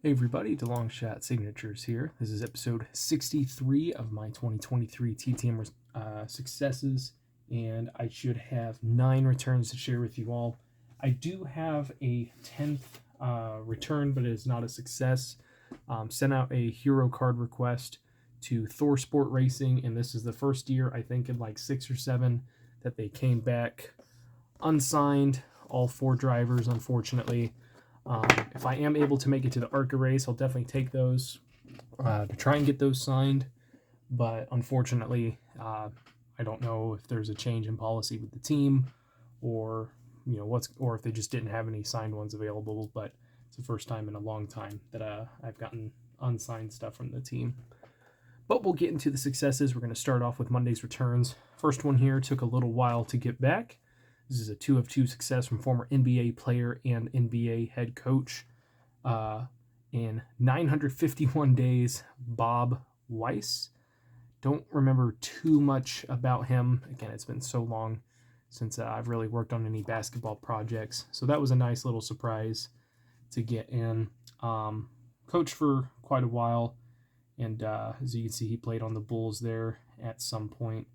Hey everybody, DeLong Shot Signatures here. This is episode 63 of my 2023 TTM successes, and I should have 9 returns to share with you all. I do have a 10th return, but it is not a success. Sent out a hero card request to Thor Sport Racing, and this is the first year, I think in like 6 or 7, that they came back unsigned, all 4 drivers, unfortunately. If I am able to make it to the ARCA race, I'll definitely take those to try and get those signed. But unfortunately, I don't know if there's a change in policy with the team, or or if they just didn't have any signed ones available. But it's the first time in a long time that I've gotten unsigned stuff from the team. But we'll get into the successes. We're going to start off with Monday's returns. First one here took a little while to get back. This is a 2 of 2 success from former NBA player and NBA head coach. In 951 days, Bob Weiss. Don't remember too much about him. Again, it's been so long since I've really worked on any basketball projects. So that was a nice little surprise to get in. Coached for quite a while. And as you can see, he played on the Bulls there at some point.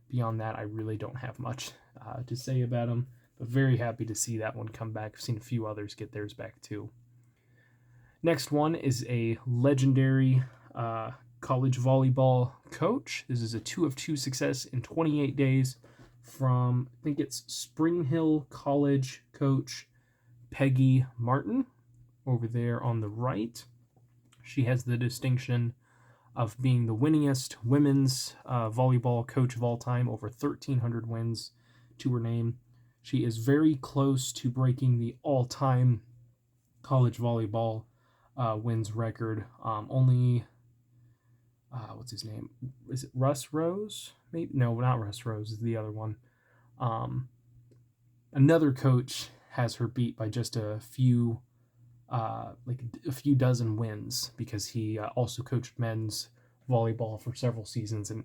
Beyond that, I really don't have much to say about him, but very happy to see that one come back. I've seen a few others get theirs back too. Next one is a legendary college volleyball coach. This is a 2 of 2 success in 28 days from, I think it's Spring Hill College coach Peggy Martin over there on the right. She has the distinction of being the winningest women's volleyball coach of all time, over 1,300 wins to her name. She is very close to breaking the all-time college volleyball wins record. Only, what's his name? Is it Russ Rose? Maybe no, not Russ Rose. Is the other one. Another coach has her beat by just a few dozen wins, because he also coached men's volleyball for several seasons and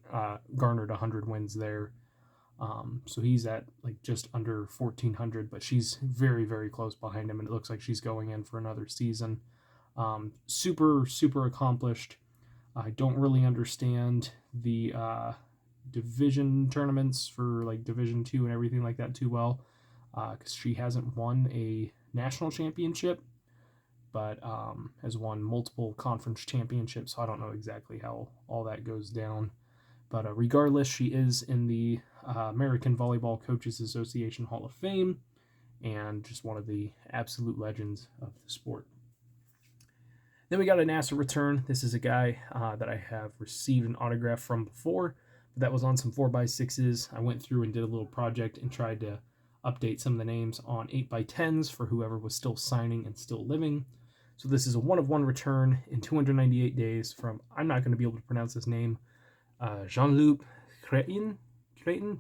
garnered 100 wins there. So he's at just under 1,400, but she's very, very close behind him, and it looks like she's going in for another season. Super, super accomplished. I don't really understand the division tournaments for Division 2 and everything like that too well, because she hasn't won a national championship, but has won multiple conference championships, so I don't know exactly how all that goes down. But regardless, she is in the American Volleyball Coaches Association Hall of Fame, and just one of the absolute legends of the sport. Then we got a NASA return. This is a guy that I have received an autograph from before, but that was on some 4x6s. I went through and did a little project and tried to update some of the names on 8x10s for whoever was still signing and still living. So this is a 1 of 1 return in 298 days from, I'm not going to be able to pronounce his name, Jean-Luc Crétin,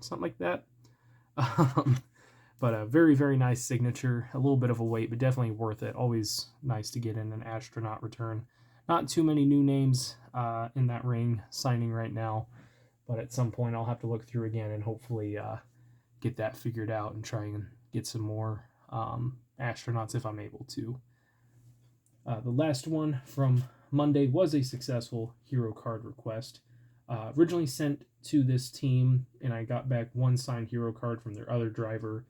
something like that. But a very, very nice signature. A little bit of a wait, but definitely worth it. Always nice to get in an astronaut return. Not too many new names in that ring signing right now, but at some point I'll have to look through again and hopefully get that figured out and try and get some more astronauts if I'm able to. The last one from Monday was a successful hero card request. Originally sent to this team, and I got back 1 signed hero card from their other driver,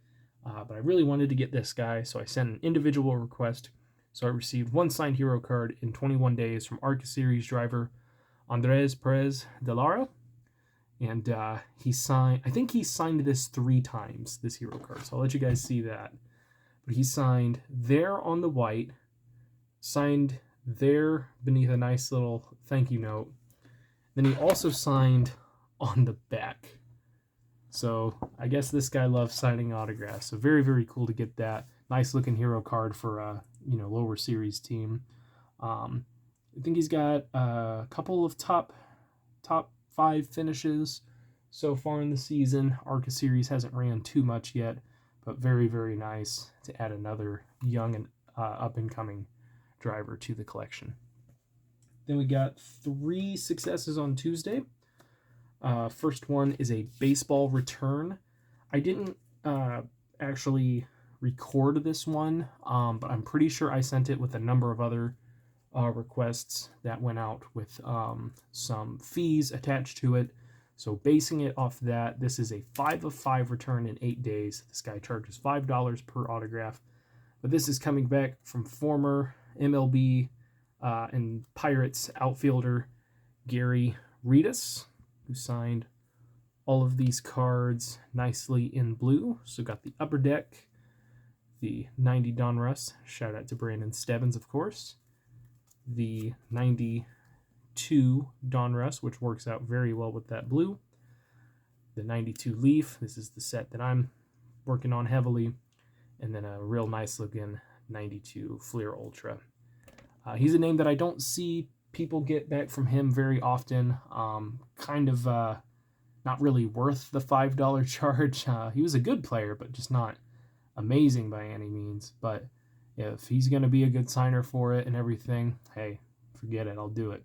but I really wanted to get this guy, so I sent an individual request. So I received 1 signed hero card in 21 days from ARCA Series driver Andres Perez de Lara, and he signed, I think he signed this 3 times, this hero card, so I'll let you guys see that. But he signed there on the white, signed there beneath a nice little thank you note. Then he also signed on the back. So I guess this guy loves signing autographs. So very, very cool to get that. Nice looking hero card for a lower series team. I think he's got a couple of top 5 finishes so far in the season. ARCA Series hasn't ran too much yet, but very, very nice to add another young and up and coming driver to the collection. Then we got 3 successes on Tuesday. First one is a baseball return. I didn't actually record this one, but I'm pretty sure I sent it with a number of other requests that went out with some fees attached to it. So basing it off that, this is a 5 of 5 return in 8 days. This guy charges $5 per autograph. But this is coming back from former MLB and Pirates outfielder Gary Redus, who signed all of these cards nicely in blue. So got the upper deck, the 90 Donruss, shout out to Brandon Stebbins, of course, the 92 Donruss, which works out very well with that blue, the 92 Leaf, this is the set that I'm working on heavily, and then a real nice looking 92 Fleer Ultra. He's a name that I don't see people get back from him very often. Not really worth the $5 charge. He was a good player, but just not amazing by any means. But if he's going to be a good signer for it and everything, hey, forget it, I'll do it.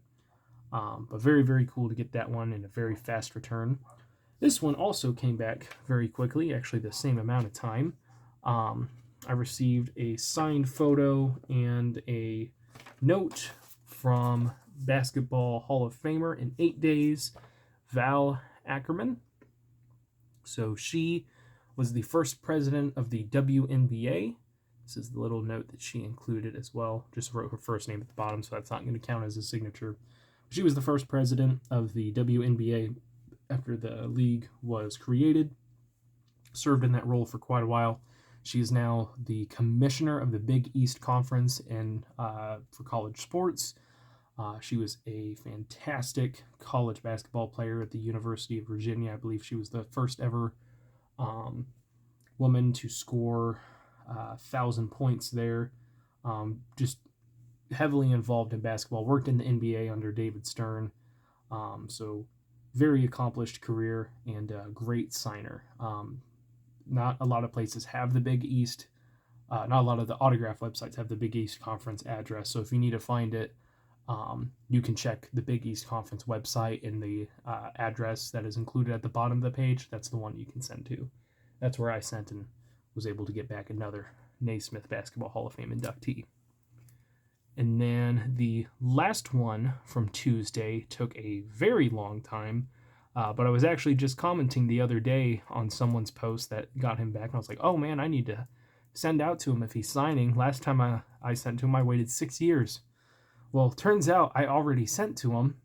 But very, very cool to get that one in a very fast return. This one also came back very quickly, actually the same amount of time. I received a signed photo and a note from Basketball Hall of Famer in 8 days, Val Ackerman. So she was the first president of the WNBA. This is the little note that she included as well. Just wrote her first name at the bottom, so that's not going to count as a signature. She was the first president of the WNBA after the league was created. Served in that role for quite a while. She is now the commissioner of the Big East Conference for college sports. She was a fantastic college basketball player at the University of Virginia. I believe she was the first ever woman to score 1,000 points there. Just heavily involved in basketball. Worked in the NBA under David Stern. So very accomplished career and a great signer. Not a lot of places have the Big East. Not a lot of the autograph websites have the Big East Conference address. So if you need to find it, you can check the Big East Conference website, and the address that is included at the bottom of the page, that's the one you can send to. That's where I sent and was able to get back another Naismith Basketball Hall of Fame inductee. And then the last one from Tuesday took a very long time, but I was actually just commenting the other day on someone's post that got him back, and I was like, oh man, I need to send out to him if he's signing. Last time I sent to him, I waited 6 years. Well, turns out I already sent to him,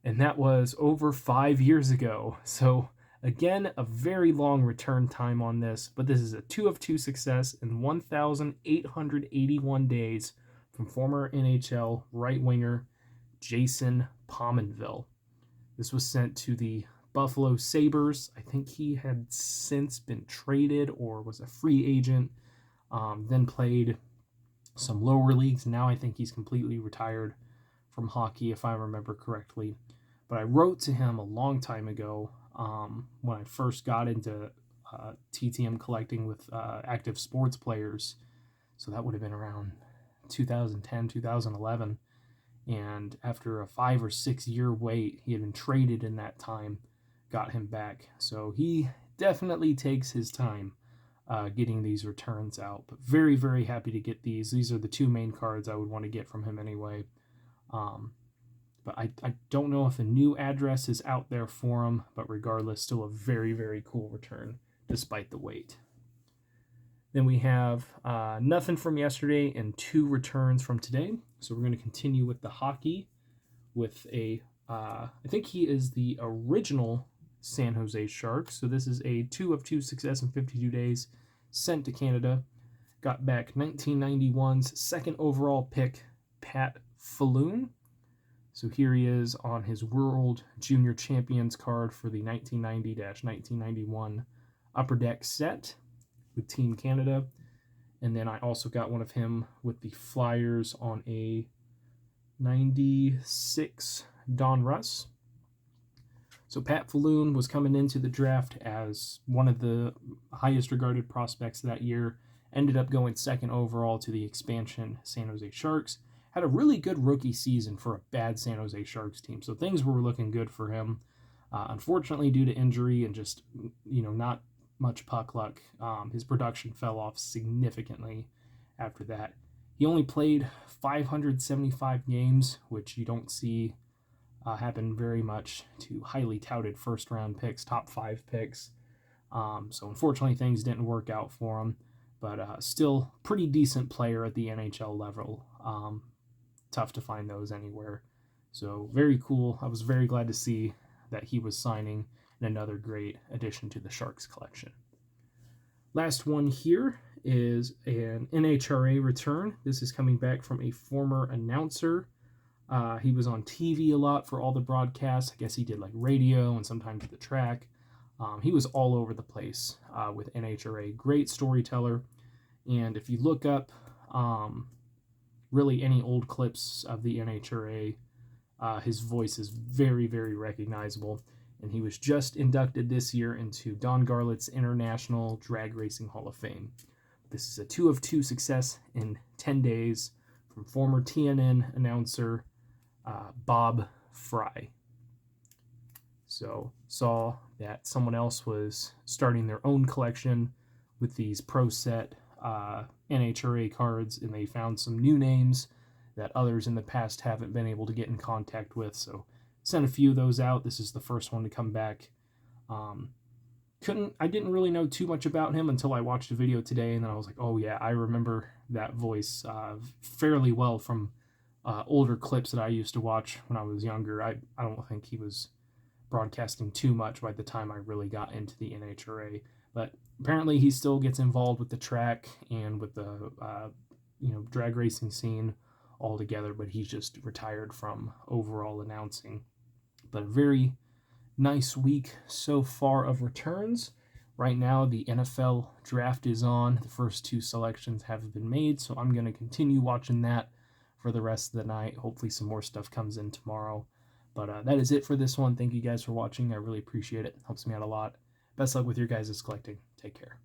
and that was over 5 years ago. So again, a very long return time on this, but this is a 2 of 2 success in 1,881 days from former NHL right winger Jason Pominville. This was sent to the Buffalo Sabres. I think he had since been traded or was a free agent, then played some lower leagues. Now I think he's completely retired from hockey, if I remember correctly. But I wrote to him a long time ago when I first got into TTM collecting with active sports players. So that would have been around 2010, 2011. And after a 5 or 6 year wait, he had been traded in that time, got him back. So he definitely takes his time getting these returns out. But very, very happy to get these. These are the two main cards I would want to get from him anyway. But I don't know if a new address is out there for him, but regardless, still a very, very cool return despite the wait. Then we have nothing from yesterday and 2 returns from today. So we're going to continue with the hockey with I think he is the original San Jose Sharks. So this is a 2 of 2 success in 52 days, sent to Canada. Got back 1991's second overall pick, Pat Falloon. So here he is on his World Junior Champions card for the 1990-1991 Upper Deck set with Team Canada. And then I also got one of him with the Flyers on a 96 Donruss. So Pat Falloon was coming into the draft as one of the highest regarded prospects that year. Ended up going second overall to the expansion San Jose Sharks. Had a really good rookie season for a bad San Jose Sharks team. So things were looking good for him. Unfortunately, due to injury and just, not much puck luck, his production fell off significantly after that. He only played 575 games, which you don't see happen very much to highly touted first round picks, top 5 picks. So unfortunately, things didn't work out for him, but still pretty decent player at the NHL level. Tough to find those anywhere. So very cool. I was very glad to see that he was signing, and another great addition to the Sharks collection. Last one here is an NHRA return. This is coming back from a former announcer. He was on TV a lot for all the broadcasts. I guess he did like radio and sometimes the track. He was all over the place with NHRA. Great storyteller. And if you look up really any old clips of the NHRA, his voice is very, very recognizable. And he was just inducted this year into Don Garlett's International Drag Racing Hall of Fame. This is a 2 of 2 success in 10 days from former TNN announcer Bob Fry. So saw that someone else was starting their own collection with these pro set NHRA cards, and they found some new names that others in the past haven't been able to get in contact with. So sent a few of those out. This is the first one to come back. I didn't really know too much about him until I watched a video today, and then I was like, oh yeah, I remember that voice fairly well from older clips that I used to watch when I was younger. I don't think he was broadcasting too much by the time I really got into the NHRA, but apparently he still gets involved with the track and with the drag racing scene altogether, but he's just retired from overall announcing. But a very nice week so far of returns. Right now the NFL draft is on. The first 2 selections have been made, so I'm going to continue watching that for the rest of the night. Hopefully some more stuff comes in tomorrow. But that is it for this one. Thank you guys for watching. I really appreciate it. Helps me out a lot. Best luck with your guys' collecting. Take care.